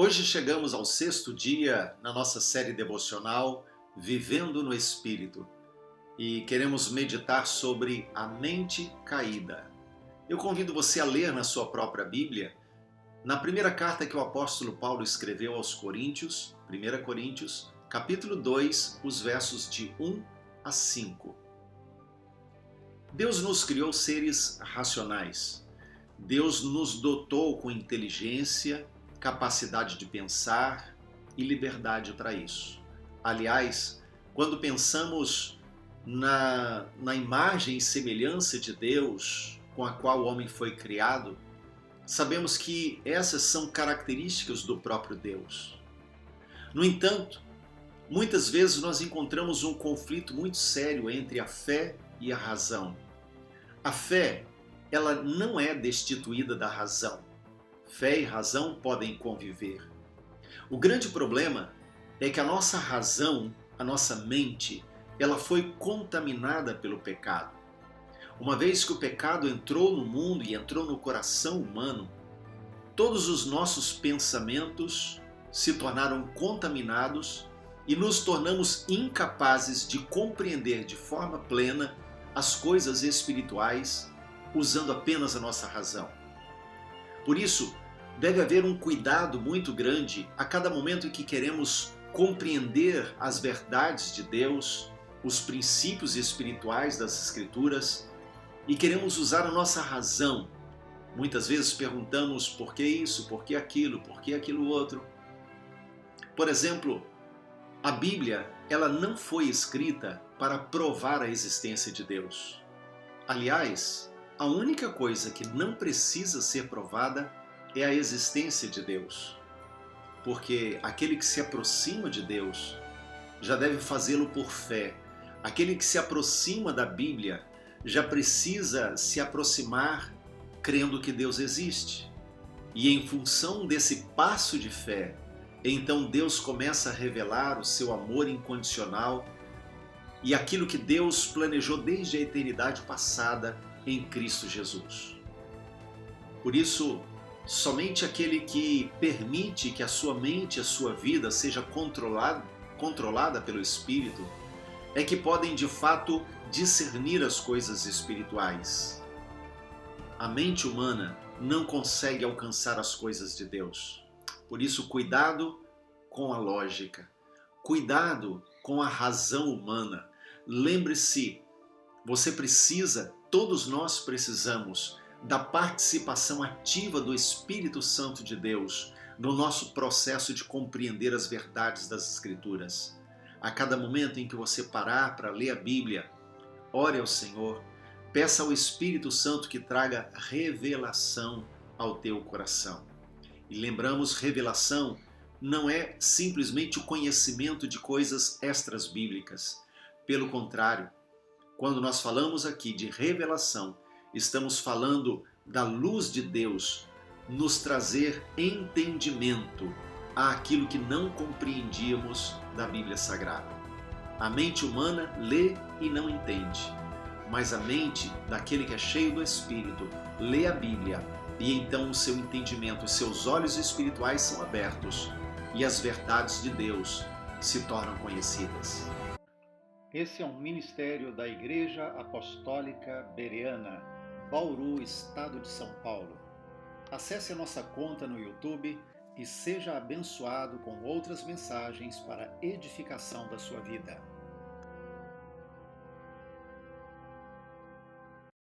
Hoje chegamos ao sexto dia na nossa série devocional Vivendo no Espírito e queremos meditar sobre a mente caída. Eu convido você a ler na sua própria Bíblia, na primeira carta que o apóstolo Paulo escreveu aos Coríntios, 1 Coríntios, capítulo 2, os versos de 1 a 5. Deus nos criou seres racionais. Deus nos dotou com inteligência, capacidade de pensar e liberdade para isso. Aliás, quando pensamos na imagem e semelhança de Deus com a qual o homem foi criado, sabemos que essas são características do próprio Deus. No entanto, muitas vezes nós encontramos um conflito muito sério entre a fé e a razão. A fé, ela não é destituída da razão. Fé e razão podem conviver. O grande problema é que a nossa razão, a nossa mente, ela foi contaminada pelo pecado. Uma vez que o pecado entrou no mundo e entrou no coração humano, todos os nossos pensamentos se tornaram contaminados e nos tornamos incapazes de compreender de forma plena as coisas espirituais usando apenas a nossa razão. Por isso, deve haver um cuidado muito grande a cada momento em que queremos compreender as verdades de Deus, os princípios espirituais das Escrituras e queremos usar a nossa razão. Muitas vezes perguntamos por que isso, por que aquilo outro. Por exemplo, a Bíblia, ela não foi escrita para provar a existência de Deus. Aliás, a única coisa que não precisa ser provada é a existência de Deus. Porque aquele que se aproxima de Deus já deve fazê-lo por fé. Aquele que se aproxima da Bíblia já precisa se aproximar crendo que Deus existe. E em função desse passo de fé, então Deus começa a revelar o seu amor incondicional e aquilo que Deus planejou desde a eternidade passada em Cristo Jesus. Por isso, somente aquele que permite que a sua mente e a sua vida seja controlada pelo Espírito é que podem de fato discernir as coisas espirituais. A mente humana não consegue alcançar as coisas de Deus. Por isso, cuidado com a lógica, cuidado com a razão humana. Lembre-se, você precisa, todos nós precisamos, da participação ativa do Espírito Santo de Deus no nosso processo de compreender as verdades das Escrituras. A cada momento em que você parar para ler a Bíblia, ore ao Senhor, peça ao Espírito Santo que traga revelação ao teu coração. E lembramos, revelação não é simplesmente o conhecimento de coisas extras bíblicas. Pelo contrário, quando nós falamos aqui de revelação, estamos falando da luz de Deus nos trazer entendimento àquilo que não compreendíamos da Bíblia Sagrada. A mente humana lê e não entende, mas a mente daquele que é cheio do Espírito lê a Bíblia e então o seu entendimento, os seus olhos espirituais são abertos e as verdades de Deus se tornam conhecidas. Esse é um ministério da Igreja Apostólica Bereana, Bauru, Estado de São Paulo. Acesse a nossa conta no YouTube e seja abençoado com outras mensagens para edificação da sua vida.